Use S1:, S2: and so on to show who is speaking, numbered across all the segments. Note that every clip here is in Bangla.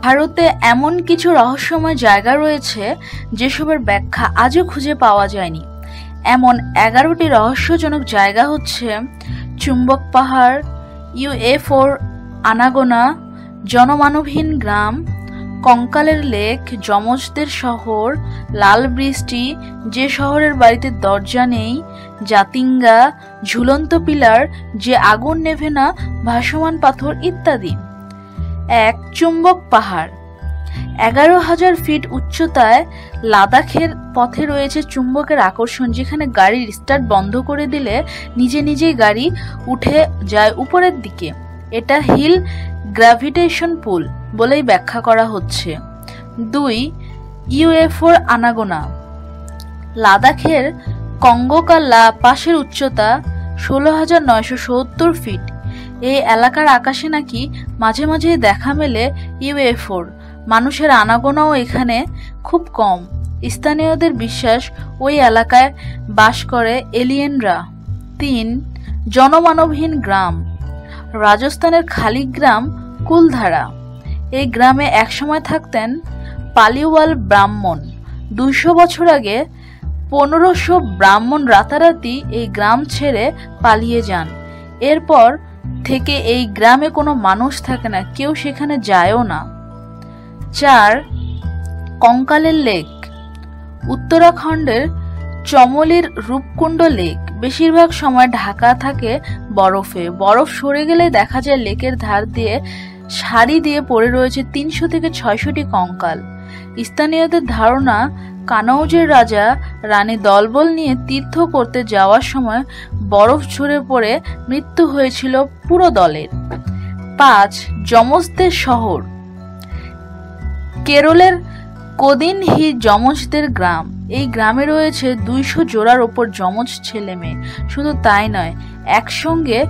S1: ভারতে এমন কিছু রহস্যময় জায়গা রয়েছে যেসবের ব্যাখ্যা আজও খুঁজে পাওয়া যায়নি। এমন 11টি রহস্যজনক জায়গা হচ্ছে চুম্বক পাহাড়, ইউএফওর আনাগোনা, জনমানবহীন গ্রাম, কঙ্কালের লেক, যমজদের শহর, লাল বৃষ্টি, যে শহরের বাড়িতে দরজা নেই, জাতিঙ্গা, ঝুলন্ত পিলার, যে আগুন নেভে না, ভাসমান পাথর ইত্যাদি। 1. চুম্বক পাহাড়। 11,000 ফিট উচ্চতায় লাদাখের পথে রয়েছে চুম্বকের আকর্ষণ, যেখানে গাড়ির স্টার্ট বন্ধ করে দিলে নিজে নিজেই গাড়ি উঠে যায় উপরের দিকে। এটা হিল গ্র্যাভিটেশন পুল বলেই ব্যাখ্যা করা হচ্ছে। 2. ইউএফওর আনাগোনা। লাদাখের কঙ্গকা পাশের উচ্চতা 16,970 ফিট। এই এলাকার আকাশে নাকি মাঝে মাঝে দেখা মেলে ইউএফওর। মানুষের আনাগোনাও এখানে খুব কম। স্থানীয়দের বিশ্বাস ওই এলাকায় বাস করে এলিয়েনরা। 3. জনমানবহীন গ্রাম। রাজস্থানের খালি গ্রাম কুলধারা। এই গ্রামে একসময় থাকতেন পালিওয়াল ব্রাহ্মণ। 200 বছর আগে 1500 ব্রাহ্মণ রাতারাতি এই গ্রাম ছেড়ে পালিয়ে যান। এরপর থেকে এই গ্রামে কোনো মানুষ থাকে না, কেউ সেখানে যায়ও না। 4. কঙ্কালের লেক। উত্তরাখণ্ডের চমলির রূপকুণ্ড লেক বেশিরভাগ সময় ঢাকা থাকে বরফে। বরফ সরে গেলে দেখা যায় লেকের ধার দিয়ে সারি দিয়ে পড়ে রয়েছে 300 থেকে 600টি কঙ্কাল। স্থানীয়দের ধারণা, কানৌজের রাজা রানী দলবল নিয়ে তীর্থ করতে যাওয়ার সময় বরফ ঝরে পড়ে মৃত্যু হয়েছিল পুরো দলের। 5. যমজদের শহর। কেরলের কোদিনহি যমজদের গ্রাম। এই গ্রামে রয়েছে 200 জোড়ার ওপর যমজ ছেলে মেয়ে। শুধু তাই নয়, একসঙ্গে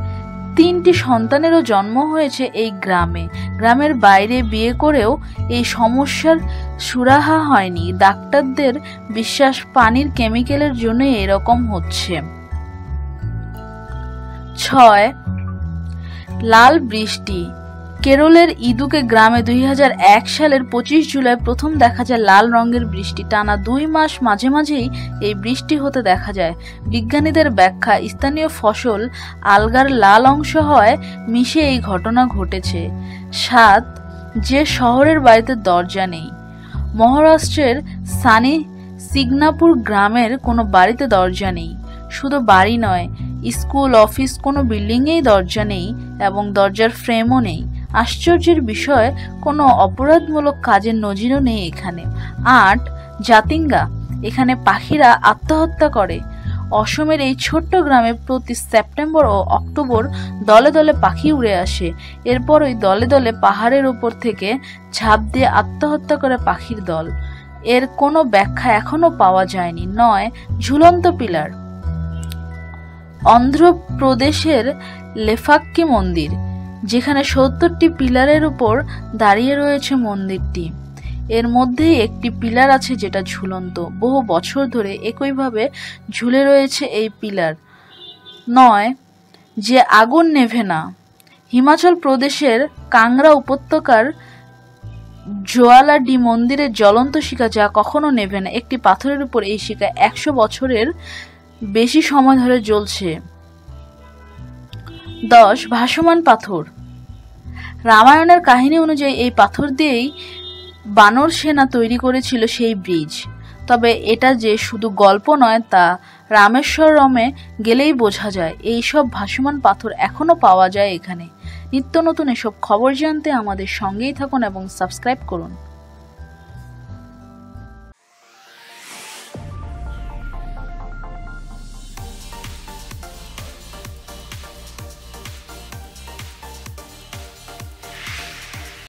S1: 3টি সন্তানেরও জন্ম হয়েছে এই গ্রামে। গ্রামের বাইরে বিয়ে করেও এই সমস্যার সুরাহা হয়নি। ডাক্তারদের বিশ্বাস পানির কেমিক্যালের জন্য এরকম হচ্ছে। 6. লাল বৃষ্টি। কেরলের ইদুকে গ্রামে 2001 সালের 25 জুলাই প্রথম দেখা যায় লাল রঙের বৃষ্টি। টানা 2 মাস মাঝে মাঝেই এই বৃষ্টি হতে দেখা যায়। বিজ্ঞানীদের ব্যাখ্যা, স্থানীয় ফসল আলগার লাল অংশ হয় মিশে এই ঘটনা ঘটেছে। 7. যে শহরের বাড়িতে দরজা নেই। মহারাষ্ট্রের সানি সিগনাপুর গ্রামের কোনো বাড়িতে দরজা নেই। শুধু বাড়ি নয়, স্কুল, অফিস, কোনো বিল্ডিংয়েই দরজা নেই এবং দরজার ফ্রেমও নেই। আশ্চর্যের বিষয়, কোনো অপরাধমূলক কাজের নজিরও নেই এখানে। 8. জাতিঙ্গা। এখানে পাখিরা আত্মহত্যা করে। অসমের এই ছোট্ট গ্রামে প্রতি সেপ্টেম্বর ও অক্টোবর দলে দলে পাখি উড়ে আসে। এরপর ওই দলে দলে পাহাড়ের উপর থেকে ঝাঁপ দিয়ে আত্মহত্যা করে পাখির দল। এর কোনো ব্যাখ্যা এখনো পাওয়া যায়নি। 9. ঝুলন্ত পিলার। অন্ধ্রপ্রদেশের লেফাক্কি মন্দির, যেখানে 70টি পিলারের উপর দাঁড়িয়ে রয়েছে মন্দিরটি। এর মধ্যেই একটি পিলার আছে যেটা ঝুলন্ত। বহু বছর ধরে একইভাবে ঝুলে রয়েছে এই পিলার। 9. যে আগুন নেভে না। হিমাচল প্রদেশের কাংড়া উপত্যকার জোয়ালাডি মন্দিরের জ্বলন্ত শিখা, যা কখনো নেভে না। একটি পাথরের উপর এই শিখা 100 বছরের বেশি সময় ধরে জ্বলছে। 10. ভাসমান পাথর। রামায়ণের কাহিনী অনুযায়ী এই পাথর দিয়েই বানর সেনা তৈরি করেছিল সেই ব্রিজ। তবে এটা যে শুধু গল্প নয় তা রামেশ্বরমে গেলেই বোঝা যায়। এই সব ভাসমান পাথর এখনো পাওয়া যায় এখানে। নিত্য নতুন এসব খবর জানতে আমাদের সঙ্গেই থাকুন এবং সাবস্ক্রাইব করুন।